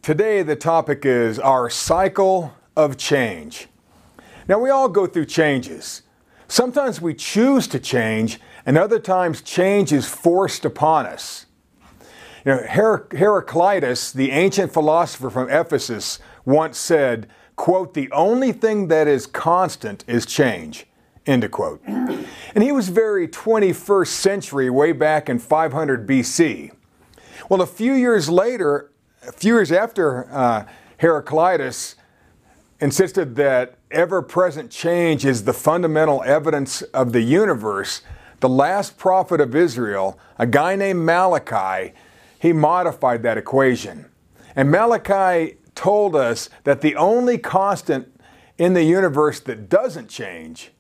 Today the topic is our cycle of change. Now we all go through changes. Sometimes we choose to change, and other times change is forced upon us. You know, Heraclitus, the ancient philosopher from Ephesus, once said, quote, "The only thing that is constant is change," end of quote. And he was very 21st century, way back in 500 BC. Well, a few years after Heraclitus insisted that ever-present change is the fundamental evidence of the universe, the last prophet of Israel, a guy named Malachi, he modified that equation. And Malachi told us that the only constant in the universe that doesn't change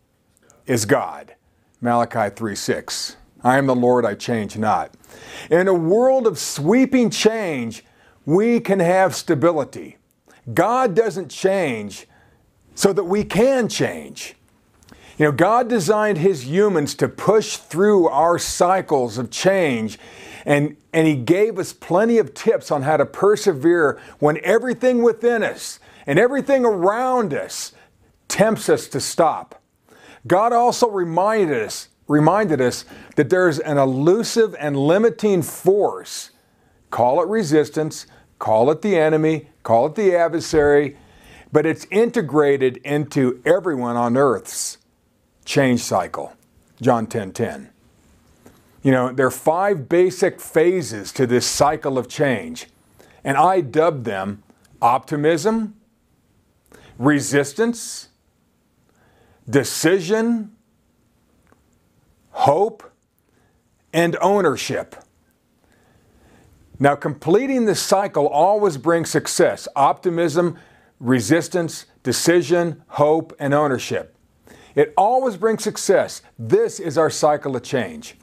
is God. Malachi 3:6. I am the Lord, I change not. In a world of sweeping change, we can have stability. God doesn't change so that we can change. You know, God designed His humans to push through our cycles of change, and He gave us plenty of tips on how to persevere when everything within us and everything around us tempts us to stop. God also reminded us that there's an elusive and limiting force. Call it resistance, call it the enemy, call it the adversary, but it's integrated into everyone on earth's change cycle. John 10:10. You know, there are 5 basic phases to this cycle of change, and I dubbed them optimism, resistance, decision, hope, and ownership. Now, completing this cycle always brings success. Optimism, resistance, decision, hope, and ownership. It always brings success. This is our cycle of change.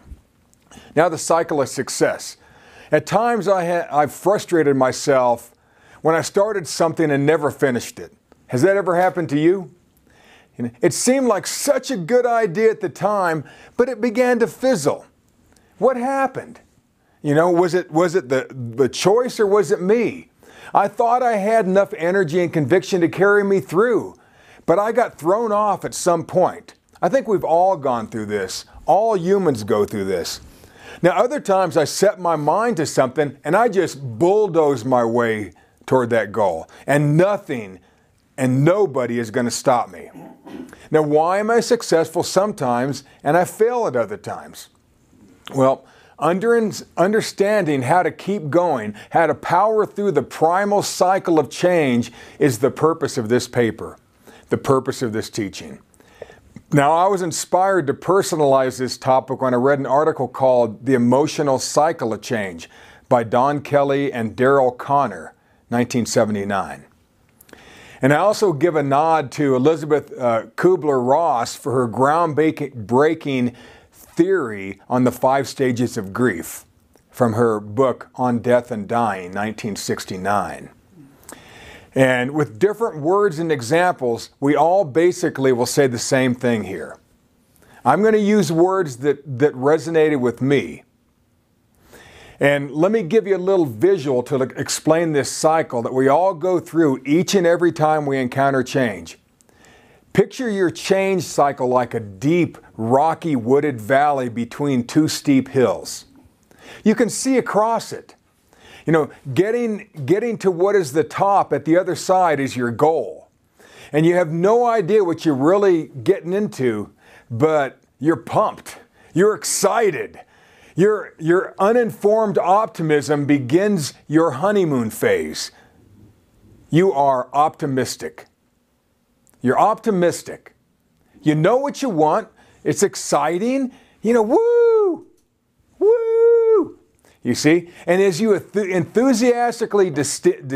Now, the cycle of success. At times, I've frustrated myself when I started something and never finished it. Has that ever happened to you? It seemed like such a good idea at the time, but it began to fizzle. What happened? You know, was it the choice or was it me? I thought I had enough energy and conviction to carry me through, but I got thrown off at some point. I think we've all gone through this. All humans go through this. Now, other times I set my mind to something and I just bulldoze my way toward that goal, and nothing and nobody is going to stop me. Now, why am I successful sometimes and I fail at other times? Well, understanding how to keep going, how to power through the primal cycle of change is the purpose of this paper, the purpose of this teaching. Now, I was inspired to personalize this topic when I read an article called The Emotional Cycle of Change by Don Kelly and Daryl Connor, 1979. And I also give a nod to Elizabeth Kubler-Ross for her groundbreaking theory on the 5 stages of grief from her book On Death and Dying, 1969. And with different words and examples, we all basically will say the same thing here. I'm going to use words that resonated with me. And let me give you a little visual to explain this cycle that we all go through each and every time we encounter change. Picture your change cycle like a deep, rocky, wooded valley between 2 steep hills. You can see across it. You know, getting to what is the top at the other side is your goal. And you have no idea what you're really getting into, but you're pumped. You're excited. Your uninformed optimism begins your honeymoon phase. You are optimistic. You're optimistic. You know what you want. It's exciting. You know, woo! Woo! You see? And as you enthusiastically descend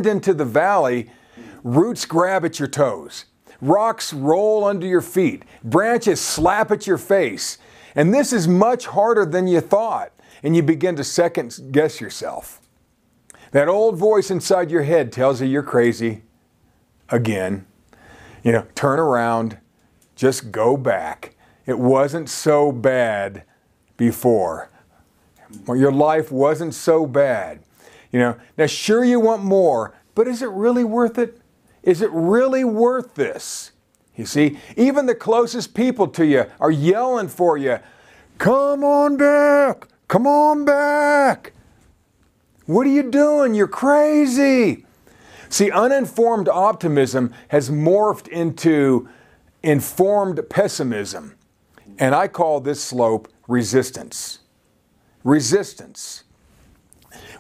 into the valley, roots grab at your toes. Rocks roll under your feet. Branches slap at your face. And this is much harder than you thought. And you begin to second guess yourself. That old voice inside your head tells you you're crazy. Again, you know, turn around, just go back. It wasn't so bad before. Your life wasn't so bad. Now sure you want more, but is it really worth it? Is it really worth this? You see, even the closest people to you are yelling for you, come on back, come on back. What are you doing? You're crazy. See, uninformed optimism has morphed into informed pessimism. And I call this slope resistance. Resistance.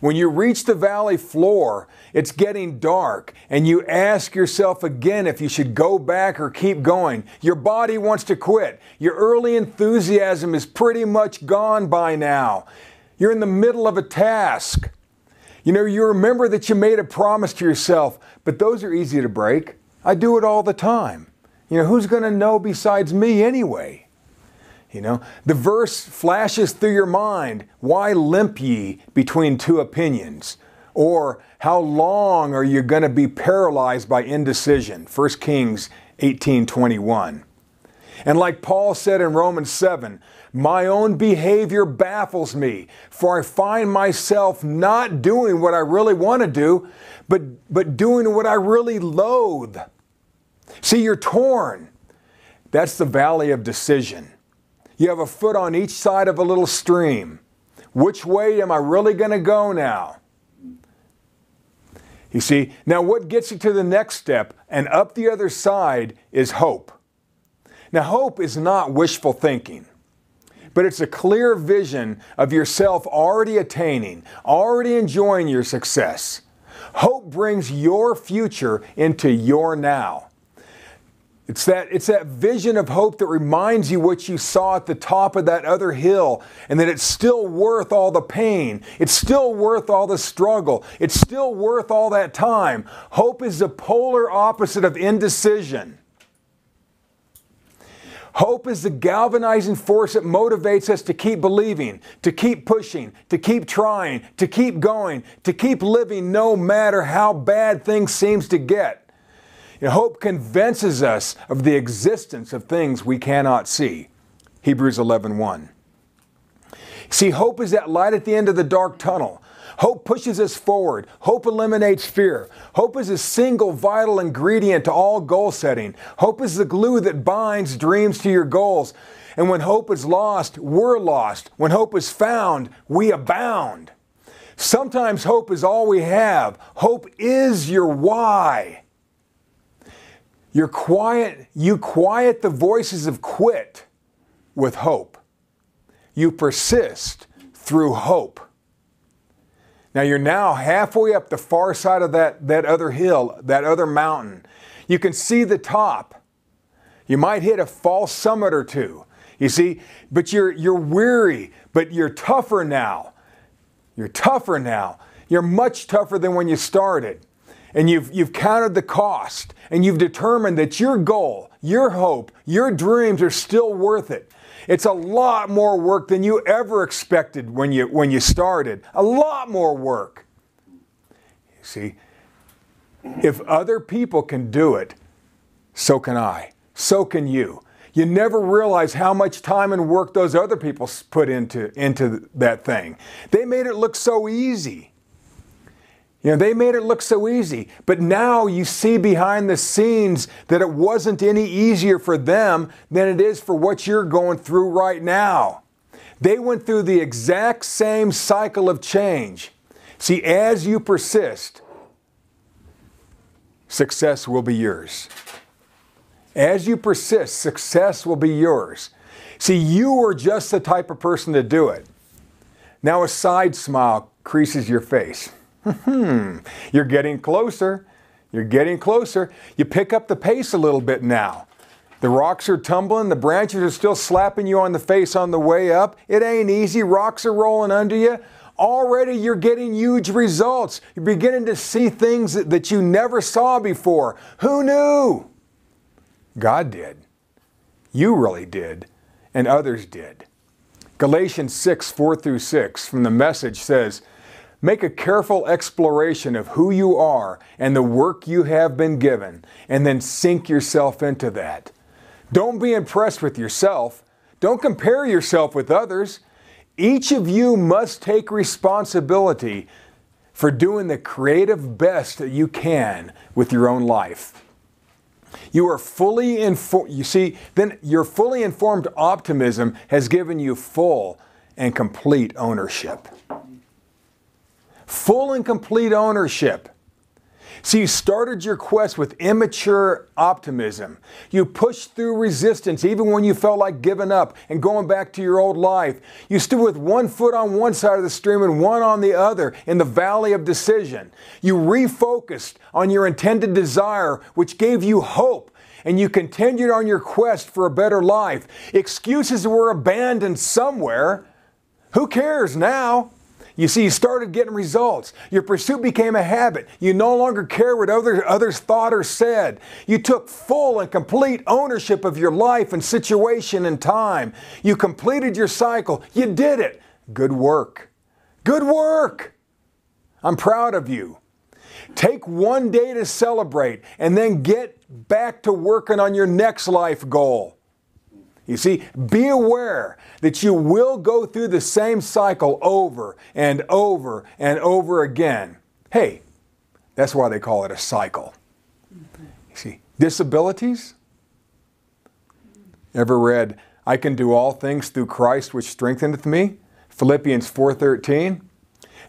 When you reach the valley floor, it's getting dark, and you ask yourself again if you should go back or keep going. Your body wants to quit. Your early enthusiasm is pretty much gone by now. You're in the middle of a task. You remember that you made a promise to yourself, but those are easy to break. I do it all the time. Who's going to know besides me anyway? The verse flashes through your mind, why limp ye between two opinions? Or how long are you going to be paralyzed by indecision? 1 Kings 18:21. And like Paul said in Romans 7, my own behavior baffles me, for I find myself not doing what I really want to do, but doing what I really loathe. See, you're torn. That's the valley of decision. You have a foot on each side of a little stream. Which way am I really going to go now? You see, now what gets you to the next step and up the other side is hope. Now, hope is not wishful thinking, but it's a clear vision of yourself already attaining, already enjoying your success. Hope brings your future into your now. It's that vision of hope that reminds you what you saw at the top of that other hill, and that it's still worth all the pain. It's still worth all the struggle. It's still worth all that time. Hope is the polar opposite of indecision. Hope is the galvanizing force that motivates us to keep believing, to keep pushing, to keep trying, to keep going, to keep living no matter how bad things seem to get. Hope convinces us of the existence of things we cannot see. Hebrews 11:1. See, hope is that light at the end of the dark tunnel. Hope pushes us forward. Hope eliminates fear. Hope is a single vital ingredient to all goal setting. Hope is the glue that binds dreams to your goals. And when hope is lost, we're lost. When hope is found, we abound. Sometimes hope is all we have. Hope is your why. You quiet the voices of quit with hope. You persist through hope. Now you're now halfway up the far side of that other hill, that other mountain. You can see the top. You might hit a false summit or two. You see, but you're weary, but you're tougher now. You're tougher now. You're much tougher than when you started. And you've counted the cost, and you've determined that your goal, your hope, your dreams are still worth it. It's a lot more work than you ever expected when you started. A lot more work. You see, if other people can do it, so can I. So can you. You never realize how much time and work those other people put into that thing. They made it look so easy. They made it look so easy, but now you see behind the scenes that it wasn't any easier for them than it is for what you're going through right now. They went through the exact same cycle of change. See, as you persist, success will be yours. As you persist, success will be yours. See, you are just the type of person to do it. Now a side smile creases your face. You're getting closer. You're getting closer. You pick up the pace a little bit now. The rocks are tumbling. The branches are still slapping you on the face on the way up. It ain't easy. Rocks are rolling under you. Already you're getting huge results. You're beginning to see things that you never saw before. Who knew? God did. You really did. And others did. Galatians 6:4-6 from the Message says, make a careful exploration of who you are and the work you have been given, and then sink yourself into that. Don't be impressed with yourself. Don't compare yourself with others. Each of you must take responsibility for doing the creative best that you can with your own life. You are fully informed. You see, then your fully informed optimism has given you full and complete ownership. Full and complete ownership. See, you started your quest with immature optimism. You pushed through resistance even when you felt like giving up and going back to your old life. You stood with one foot on one side of the stream and one on the other in the valley of decision. You refocused on your intended desire, which gave you hope, and you continued on your quest for a better life. Excuses were abandoned somewhere. Who cares now? You see, you started getting results. Your pursuit became a habit. You no longer care what others thought or said. You took full and complete ownership of your life and situation and time. You completed your cycle. You did it. Good work. Good work. I'm proud of you. Take one day to celebrate and then get back to working on your next life goal. You see, be aware that you will go through the same cycle over and over and over again. Hey, that's why they call it a cycle. You see, disabilities? Ever read, I can do all things through Christ which strengtheneth me? Philippians 4:13.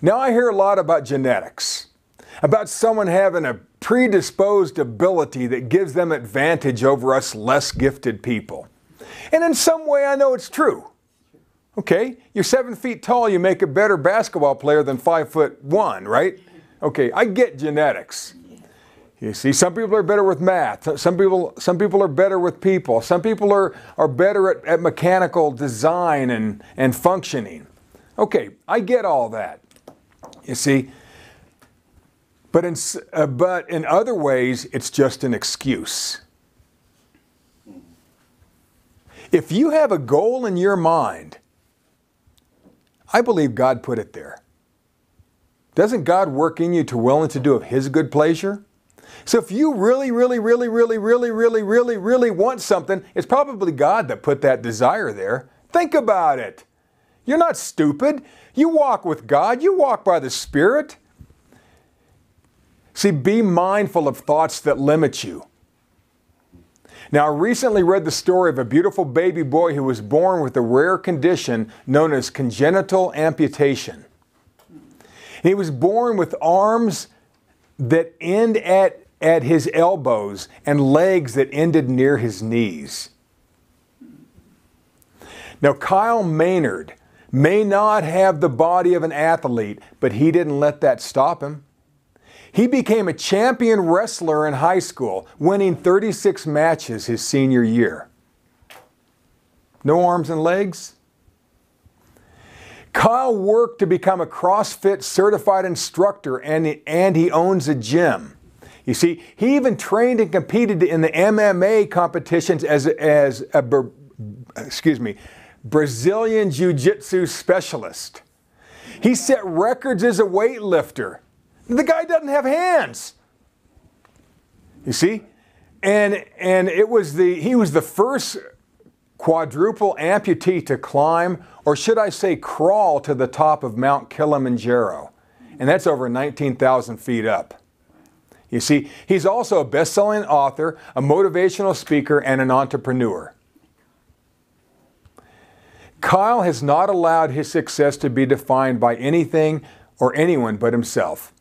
Now I hear a lot about genetics, about someone having a predisposed ability that gives them advantage over us less gifted people. And in some way, I know it's true. Okay, you're 7 feet tall, you make a better basketball player than 5'1", right? Okay, I get genetics. You see, some people are better with math. Some people are better with people. Some people are better at mechanical design and functioning. Okay, I get all that. You see, but in other ways, it's just an excuse. If you have a goal in your mind, I believe God put it there. Doesn't God work in you to will and to do of His good pleasure? So if you really want something, it's probably God that put that desire there. Think about it. You're not stupid. You walk with God. You walk by the Spirit. See, be mindful of thoughts that limit you. Now, I recently read the story of a beautiful baby boy who was born with a rare condition known as congenital amputation. He was born with arms that end at his elbows and legs that ended near his knees. Now, Kyle Maynard may not have the body of an athlete, but he didn't let that stop him. He became a champion wrestler in high school, winning 36 matches his senior year. No arms and legs? Kyle worked to become a CrossFit certified instructor, and he owns a gym. You see, he even trained and competed in the MMA competitions as a Brazilian Jiu-Jitsu specialist. He set records as a weightlifter. The guy doesn't have hands. You see? And he was the first quadruple amputee to climb, or should I say crawl, to the top of Mount Kilimanjaro. And that's over 19,000 feet up. You see, he's also a best-selling author, a motivational speaker, and an entrepreneur. Kyle has not allowed his success to be defined by anything or anyone but himself.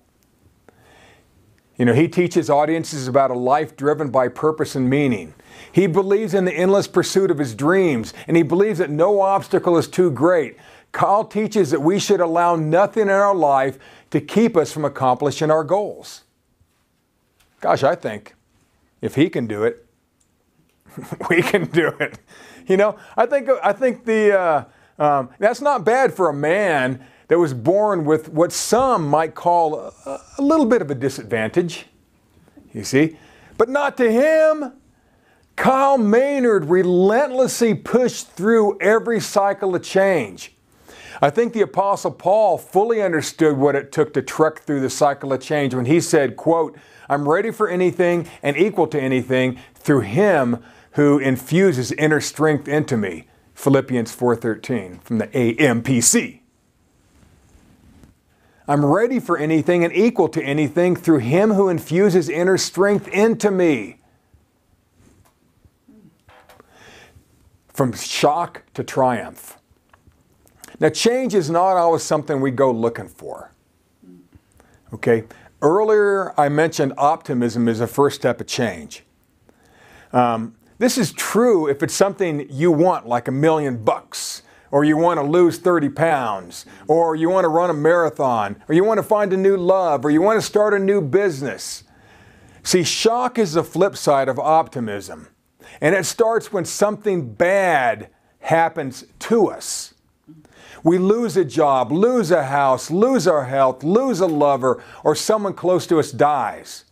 You know, he teaches audiences about a life driven by purpose and meaning. He believes in the endless pursuit of his dreams, and he believes that no obstacle is too great. Kyle teaches that we should allow nothing in our life to keep us from accomplishing our goals. Gosh, I think if he can do it, we can do it. You know, I think that's not bad for a man that was born with what some might call a little bit of a disadvantage, you see. But not to him. Kyle Maynard relentlessly pushed through every cycle of change. I think the Apostle Paul fully understood what it took to trek through the cycle of change when he said, quote, I'm ready for anything and equal to anything through Him who infuses inner strength into me. Philippians 4:13 from the AMPC. I'm ready for anything and equal to anything through Him who infuses inner strength into me. From shock to triumph. Now, change is not always something we go looking for. Okay? Earlier, I mentioned optimism is a first step of change. This is true if it's something you want, like $1 million, or you want to lose 30 pounds, or you want to run a marathon, or you want to find a new love, or you want to start a new business. See, shock is the flip side of optimism. And it starts when something bad happens to us. We lose a job, lose a house, lose our health, lose a lover, or someone close to us dies.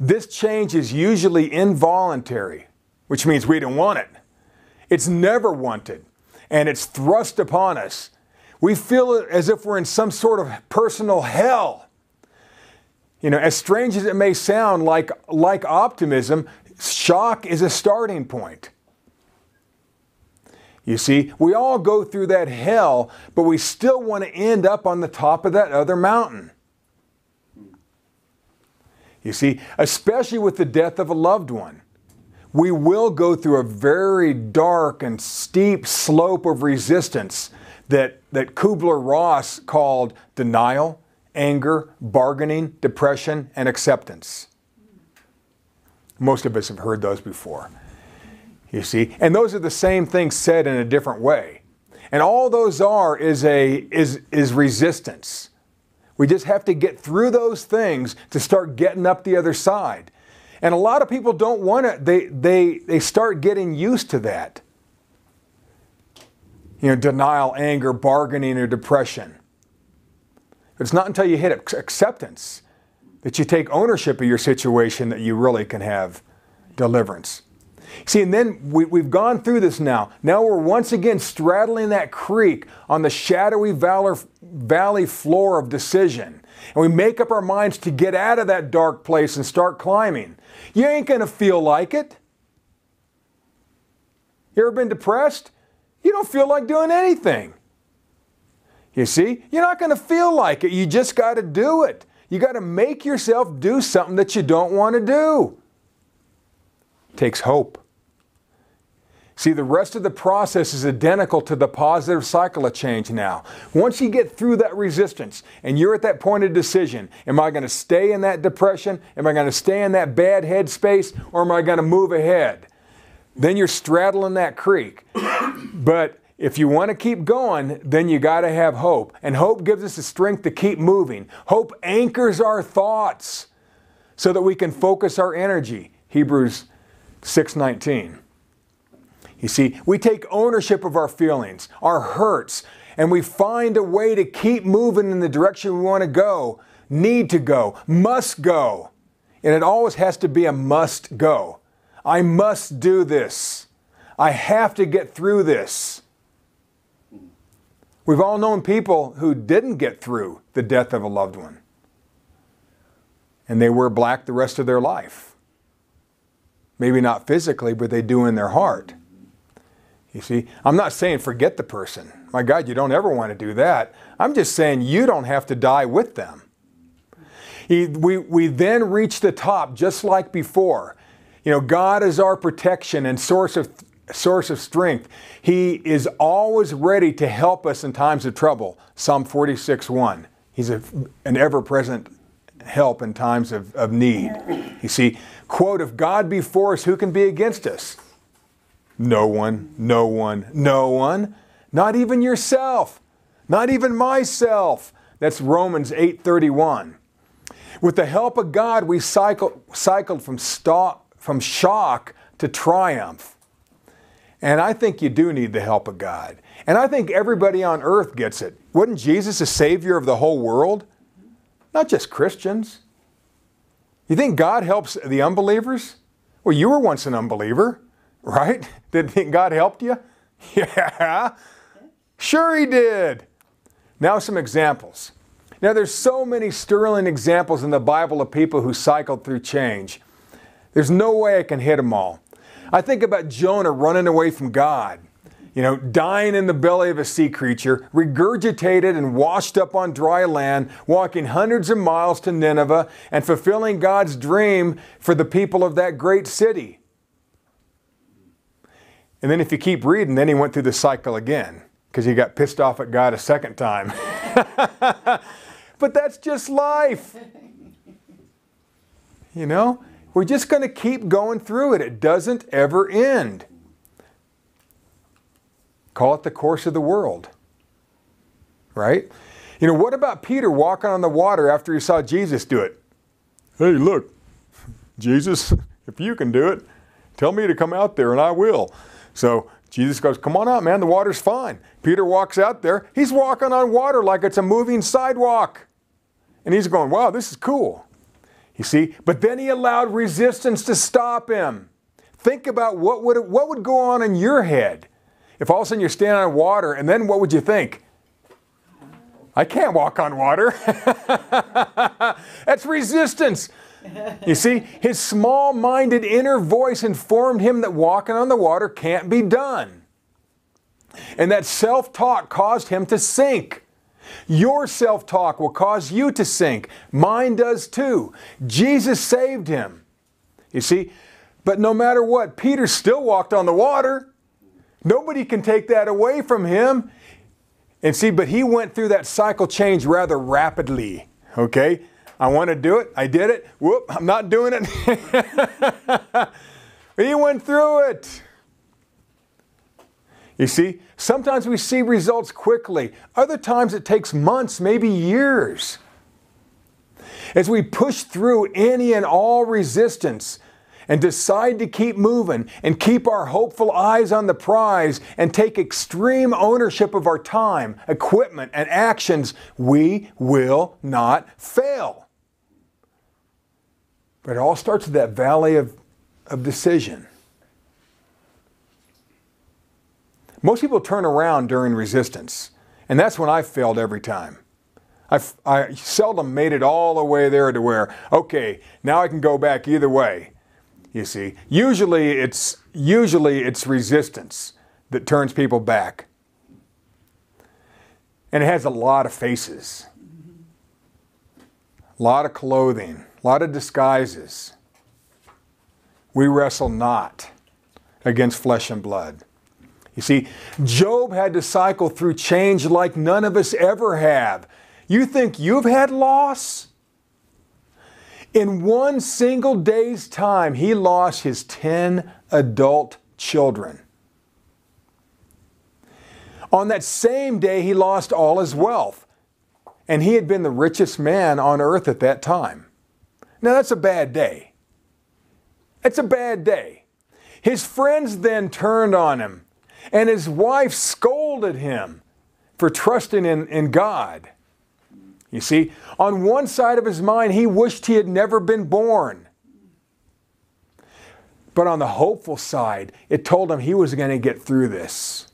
This change is usually involuntary, which means we don't want it. It's never wanted, and it's thrust upon us. We feel it as if we're in some sort of personal hell. You know, as strange as it may sound, like optimism, shock is a starting point. You see, we all go through that hell, but we still want to end up on the top of that other mountain. You see, especially with the death of a loved one. We will go through a very dark and steep slope of resistance that Kubler-Ross called denial, anger, bargaining, depression, and acceptance. Most of us have heard those before. You see, and those are the same things said in a different way. And all those are is resistance. We just have to get through those things to start getting up the other side. And a lot of people don't want to, they start getting used to that. You know, denial, anger, bargaining, or depression. It's not until you hit acceptance that you take ownership of your situation that you really can have deliverance. See, and then we've gone through this now. Now we're once again straddling that creek on the shadowy valley floor of decision. And we make up our minds to get out of that dark place and start climbing. You ain't going to feel like it. You ever been depressed? You don't feel like doing anything. You see, you're not going to feel like it. You just got to do it. You got to make yourself do something that you don't want to do. It takes hope. See, the rest of the process is identical to the positive cycle of change now. Once you get through that resistance and you're at that point of decision, am I going to stay in that depression? Am I going to stay in that bad headspace? Or am I going to move ahead? Then you're straddling that creek. But if you want to keep going, then you got to have hope. And hope gives us the strength to keep moving. Hope anchors our thoughts so that we can focus our energy. Hebrews 6:19. You see, we take ownership of our feelings, our hurts, and we find a way to keep moving in the direction we want to go, need to go, must go. And it always has to be a must go. I must do this. I have to get through this. We've all known people who didn't get through the death of a loved one. And they wear black the rest of their life. Maybe not physically, but they do in their heart. You see, I'm not saying forget the person. My God, you don't ever want to do that. I'm just saying you don't have to die with them. We then reach the top just like before. You know, God is our protection and source of strength. He is always ready to help us in times of trouble. Psalm 46:1. He's an ever-present help in times of need. You see, quote, if God be for us, who can be against us? No one, no one, no one. Not even yourself. Not even myself. That's Romans 8:31. With the help of God, we cycled from shock to triumph. And I think you do need the help of God. And I think everybody on earth gets it. Wasn't Jesus the Savior of the whole world? Not just Christians. You think God helps the unbelievers? Well, you were once an unbeliever, right? Didn't think God helped you? Yeah, sure He did. Now some examples. Now there's so many sterling examples in the Bible of people who cycled through change. There's no way I can hit them all. I think about Jonah running away from God. dying in the belly of a sea creature, regurgitated and washed up on dry land, walking hundreds of miles to Nineveh, and fulfilling God's dream for the people of that great city. And then if you keep reading, then he went through the cycle again, because he got pissed off at God a second time. But that's just life. We're just going to keep going through it. It doesn't ever end. Call it the course of the world. Right? What about Peter walking on the water after he saw Jesus do it? Hey, look, Jesus, if you can do it, tell me to come out there and I will. So Jesus goes, come on out, man, the water's fine. Peter walks out there. He's walking on water like it's a moving sidewalk. And he's going, wow, this is cool. You see? But then he allowed resistance to stop him. Think about what would go on in your head if all of a sudden you're standing on water, and then what would you think? I can't walk on water. That's resistance. You see, his small-minded inner voice informed him that walking on the water can't be done. And that self-talk caused him to sink. Your self-talk will cause you to sink. Mine does too. Jesus saved him. You see, but no matter what, Peter still walked on the water. Nobody can take that away from him. And see, but he went through that cycle change rather rapidly. Okay? I want to do it. I did it. Whoop, I'm not doing it. He went through it. You see, sometimes we see results quickly. Other times it takes months, maybe years. As we push through any and all resistance and decide to keep moving and keep our hopeful eyes on the prize and take extreme ownership of our time, equipment, and actions, we will not fail. But it all starts with that valley of decision. Most people turn around during resistance, and that's when I failed every time. I seldom made it all the way there to where, okay, now I can go back either way. You see, usually it's resistance that turns people back. And it has a lot of faces, a lot of clothing, a lot of disguises. We wrestle not against flesh and blood. You see, Job had to cycle through change like none of us ever have. You think you've had loss? In one single day's time, he lost his 10 adult children. On that same day, he lost all his wealth. And he had been the richest man on earth at that time. Now, that's a bad day. It's a bad day. His friends then turned on him. And his wife scolded him for trusting in God. You see, on one side of his mind, he wished he had never been born. But on the hopeful side, it told him he was going to get through this.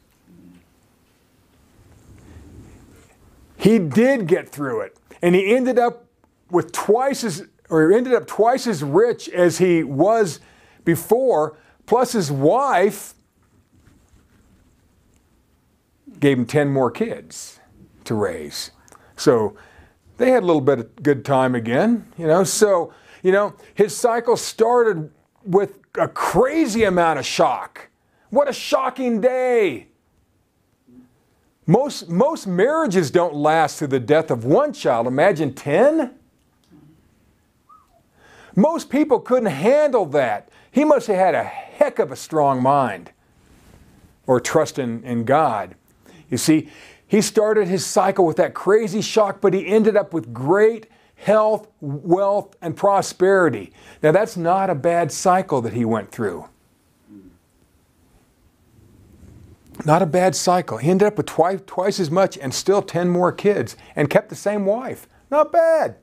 He did get through it. And he ended up with twice as rich as he was before, plus his wife gave him 10 more kids to raise. So they had a little bit of good time again, So, his cycle started with a crazy amount of shock. What a shocking day. Most marriages don't last through the death of one child. Imagine 10? Most people couldn't handle that. He must have had a heck of a strong mind or trust in God. You see, he started his cycle with that crazy shock, but he ended up with great health, wealth, and prosperity. Now, that's not a bad cycle that he went through. Not a bad cycle. He ended up with twice as much and still 10 more kids and kept the same wife. Not bad.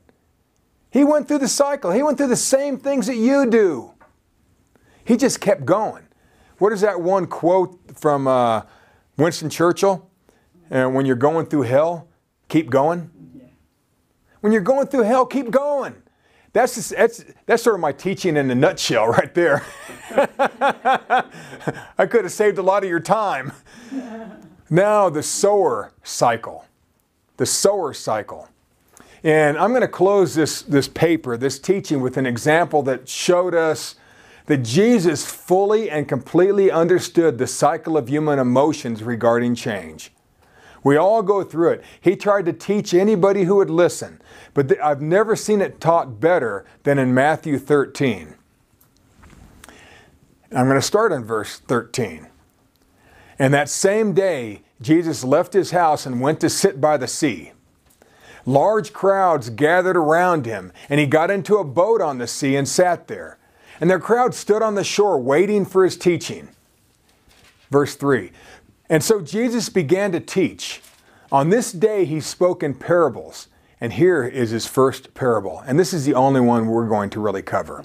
He went through the cycle. He went through the same things that you do. He just kept going. What is that one quote from Winston Churchill? When you're going through hell, keep going. Yeah. When you're going through hell, keep going. That's sort of my teaching in a nutshell right there. I could have saved a lot of your time. Now the sower cycle. The sower cycle. And I'm going to close this paper, this teaching, with an example that showed us that Jesus fully and completely understood the cycle of human emotions regarding change. We all go through it. He tried to teach anybody who would listen, but I've never seen it taught better than in Matthew 13. I'm going to start in verse 13. And that same day, Jesus left his house and went to sit by the sea. Large crowds gathered around him, and he got into a boat on the sea and sat there. And the crowd stood on the shore waiting for his teaching. Verse 3. And so Jesus began to teach. On this day he spoke in parables. And here is his first parable. And this is the only one we're going to really cover.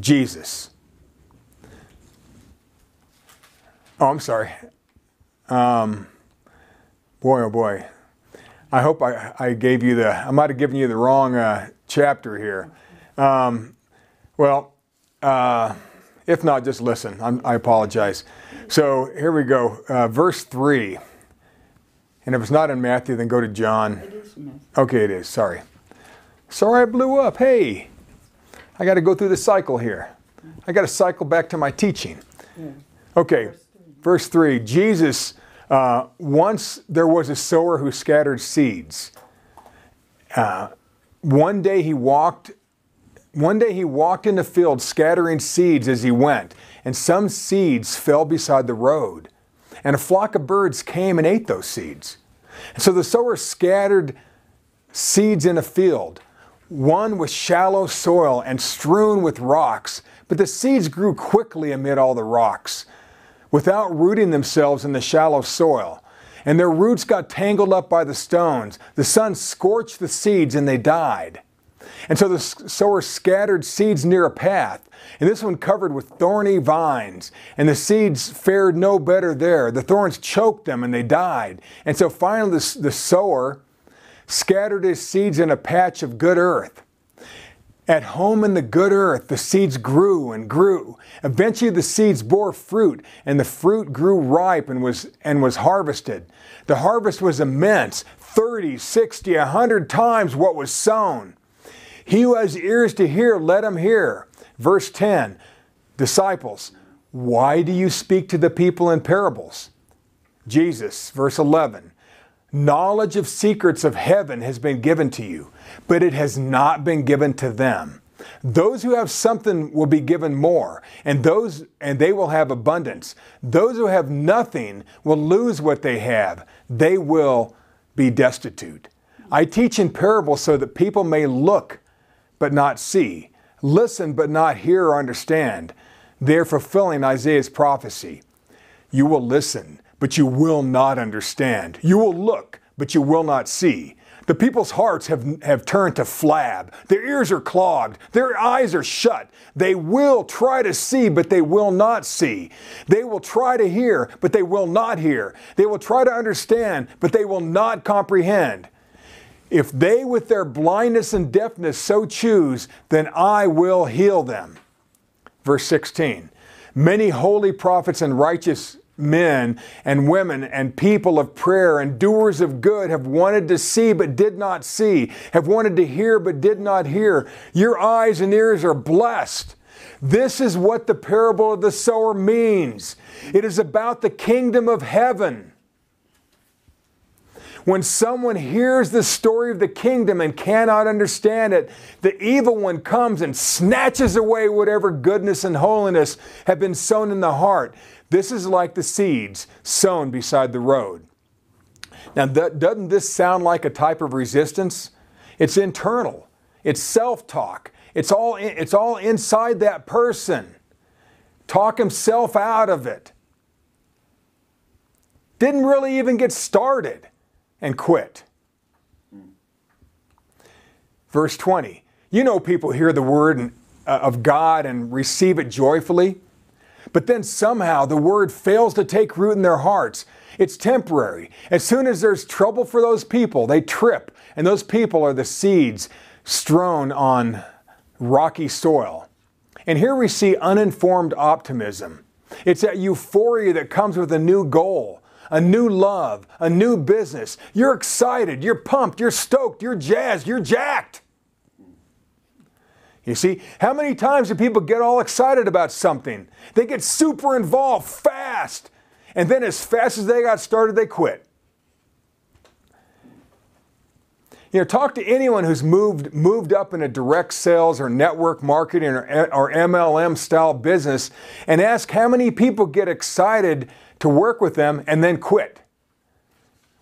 Jesus. Oh, I'm sorry. Boy, oh boy. I hope I gave you I might have given you the wrong chapter here. If not, just listen. I apologize. So here we go. Verse 3. And if it's not in Matthew, then go to John. It is Matthew. Okay, it is. Sorry. Sorry I blew up. Hey, I got to go through the cycle here. I got to cycle back to my teaching. Yeah. Okay, verse 3. Jesus, once there was a sower who scattered seeds. One day he walked in the field scattering seeds as he went, and some seeds fell beside the road. And a flock of birds came and ate those seeds. And so the sower scattered seeds in a field, one with shallow soil and strewn with rocks, but the seeds grew quickly amid all the rocks, without rooting themselves in the shallow soil. And their roots got tangled up by the stones. The sun scorched the seeds and they died. And so the sower scattered seeds near a path, and this one covered with thorny vines, and the seeds fared no better there. The thorns choked them and they died. And so finally the sower scattered his seeds in a patch of good earth. At home in the good earth, the seeds grew and grew. Eventually the seeds bore fruit, and the fruit grew ripe and was harvested. The harvest was immense, 30, 60, 100 times what was sown. He who has ears to hear, let him hear. Verse 10, disciples, why do you speak to the people in parables? Jesus, verse 11, knowledge of secrets of heaven has been given to you, but it has not been given to them. Those who have something will be given more, and they will have abundance. Those who have nothing will lose what they have. They will be destitute. I teach in parables so that people may look but not see, listen but not hear or understand. They are fulfilling Isaiah's prophecy. You will listen, but you will not understand. You will look, but you will not see. The people's hearts have turned to flab. Their ears are clogged. Their eyes are shut. They will try to see, but they will not see. They will try to hear, but they will not hear. They will try to understand, but they will not comprehend. If they with their blindness and deafness so choose, then I will heal them. Verse 16, many holy prophets and righteous men and women and people of prayer and doers of good have wanted to see but did not see, have wanted to hear but did not hear. Your eyes and ears are blessed. This is what the parable of the sower means. It is about the kingdom of heaven. When someone hears the story of the kingdom and cannot understand it, the evil one comes and snatches away whatever goodness and holiness have been sown in the heart. This is like the seeds sown beside the road. Now, doesn't this sound like a type of resistance? It's internal. It's self-talk. It's all inside that person. Talk himself out of it. Didn't really even get started. And quit. Verse 20. You know, people hear the word of God and receive it joyfully, but then somehow the word fails to take root in their hearts. It's temporary. As soon as there's trouble for those people, they trip, and those people are the seeds strewn on rocky soil. And here we see uninformed optimism. It's that euphoria that comes with a new goal, a new love, a new business. You're excited, you're pumped, you're stoked, you're jazzed, you're jacked. You see, how many times do people get all excited about something? They get super involved fast, and then as fast as they got started, they quit. You know, talk to anyone who's moved up in a direct sales or network marketing or MLM style business and ask how many people get excited to work with them and then quit.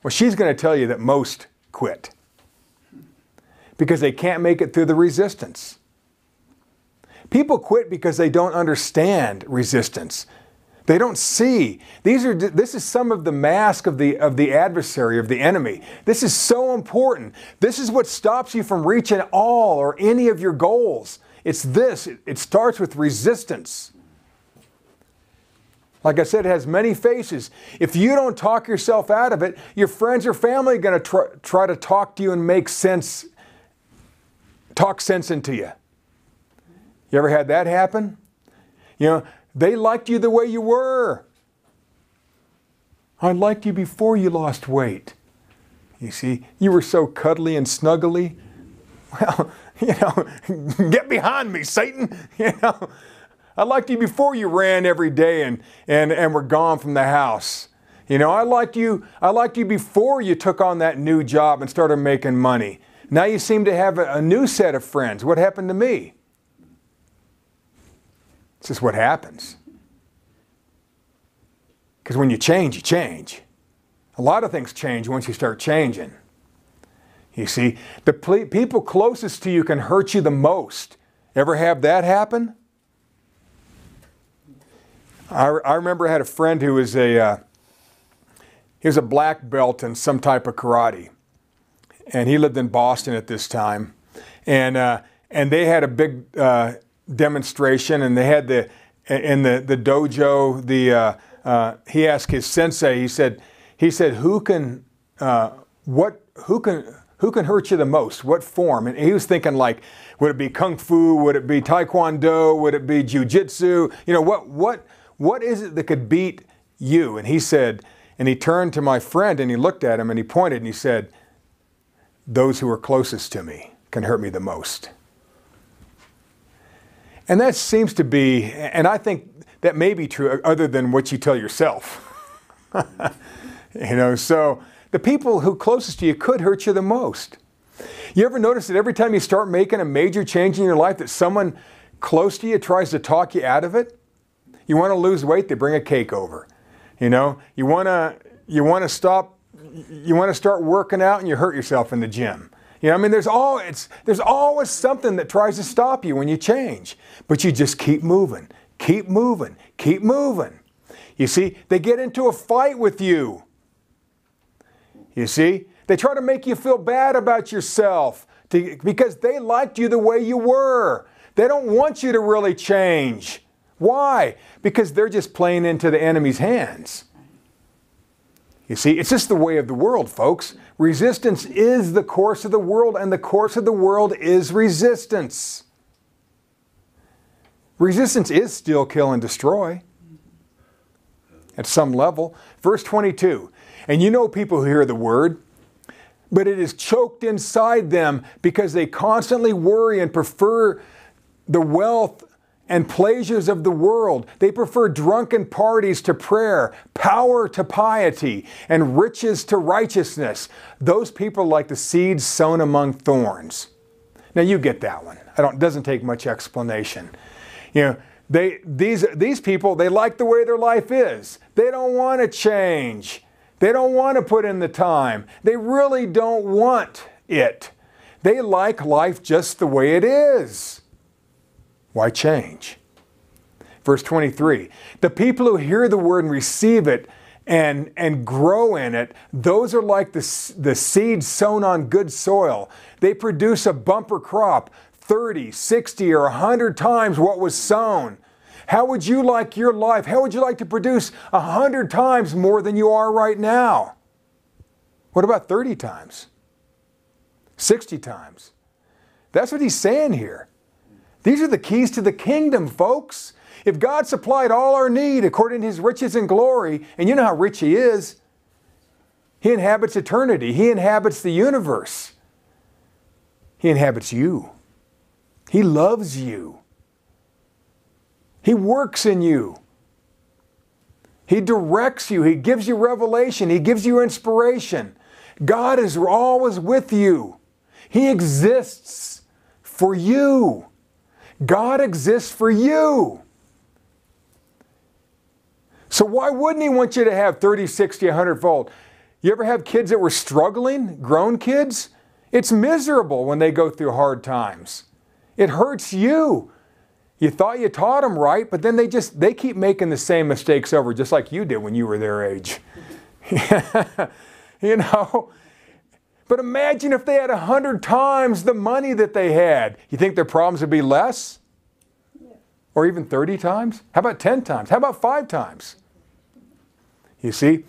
Well, she's going to tell you that most quit because they can't make it through the resistance. People quit because they don't understand resistance. They don't see. This is some of the mask of the adversary, of the enemy. This is so important. This is what stops you from reaching all or any of your goals. It's this. It starts with resistance. Like I said, it has many faces. If you don't talk yourself out of it, your friends or family are going to try to talk to you and make sense, talk sense into you. You ever had that happen? You know, they liked you the way you were. I liked you before you lost weight. You see, you were so cuddly and snuggly. Well, you know, get behind me, Satan. You know, I liked you before you ran every day and were gone from the house. You know, I liked you before you took on that new job and started making money. Now you seem to have a new set of friends. What happened to me? This is what happens. Because when you change, you change. A lot of things change once you start changing. You see, the people closest to you can hurt you the most. Ever have that happen? I remember I had a friend who was he was a black belt in some type of karate. And he lived in Boston at this time. And they had a big demonstration, and they had in the dojo, he asked his sensei, he said who can hurt you the most? What form? And he was thinking, like, would it be kung fu? Would it be taekwondo? Would it be jiu-jitsu? You know, what is it that could beat you? And he said, and he turned to my friend and he looked at him and he pointed and he said, those who are closest to me can hurt me the most. And that seems to be, and I think that may be true other than what you tell yourself. You know, so the people who closest to you could hurt you the most. You ever notice that every time you start making a major change in your life that someone close to you tries to talk you out of it? You want to lose weight, they bring a cake over. You know, you want to start working out and you hurt yourself in the gym. You know, I mean, there's always something that tries to stop you when you change. But you just keep moving, keep moving, keep moving. You see, they get into a fight with you. You see, they try to make you feel bad about yourself because they liked you the way you were. They don't want you to really change. Why? Because they're just playing into the enemy's hands. You see, it's just the way of the world, folks. Resistance is the course of the world, and the course of the world is resistance. Resistance is steal, kill, and destroy at some level. Verse 22, and you know people who hear the word, but it is choked inside them because they constantly worry and prefer the wealth and pleasures of the world. They prefer drunken parties to prayer, power to piety, and riches to righteousness. Those people are like the seeds sown among thorns. Now you get that one. It doesn't take much explanation. You know, these people, they like the way their life is. They don't want to change. They don't want to put in the time. They really don't want it. They like life just the way it is. Why change? Verse 23, the people who hear the word and receive it and grow in it, those are like the seed sown on good soil. They produce a bumper crop, 30, 60, or 100 times what was sown. How would you like your life? How would you like to produce 100 times more than you are right now? What about 30 times? 60 times? That's what he's saying here. These are the keys to the kingdom, folks. If God supplied all our need according to his riches and glory, and you know how rich he is, He inhabits eternity. He inhabits the universe. He inhabits you. He loves you. He works in you. He directs you. He gives you revelation. He gives you inspiration. God is always with you. He exists for you. God exists for you. So why wouldn't He want you to have 30, 60, 100-fold? You ever have kids that were struggling, grown kids? It's miserable when they go through hard times. It hurts you. You thought you taught them right, but then they keep making the same mistakes over, just like you did when you were their age. You know? But imagine if they had 100 times the money that they had. You think their problems would be less? Or even 30 times? How about 10 times? How about 5 times? You see,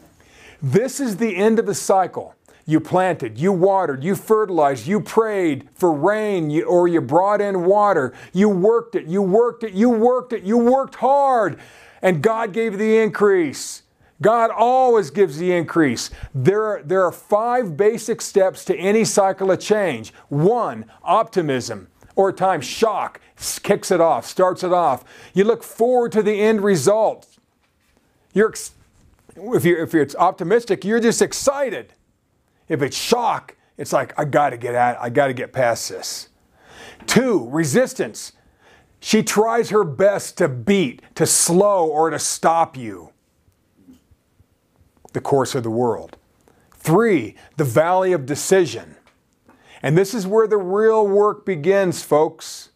this is the end of the cycle. You planted, you watered, you fertilized, you prayed for rain, or you brought in water. You worked it, you worked it, you worked it, you worked hard, and God gave the increase. God always gives the increase. There are 5 basic steps to any cycle of change. 1, optimism, or at times shock, kicks it off, starts it off. You look forward to the end result. If it's optimistic, you're just excited. If it's shock, it's like, I got to get past this. 2, resistance. She tries her best to beat, to slow, or to stop you. The course of the world. 3, the valley of decision. And this is where the real work begins, folks.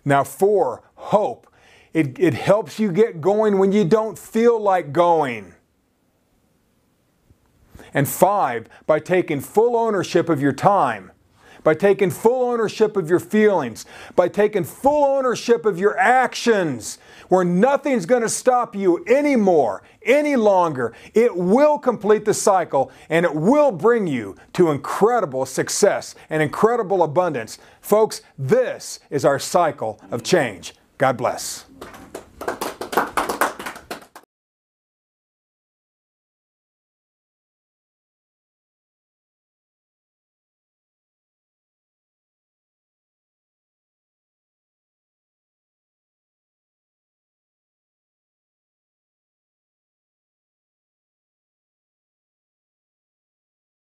Now 4, hope. It helps you get going when you don't feel like going. And 5, by taking full ownership of your time, by taking full ownership of your feelings, by taking full ownership of your actions, where nothing's going to stop you anymore, any longer. It will complete the cycle, and it will bring you to incredible success and incredible abundance. Folks, this is our cycle of change. God bless.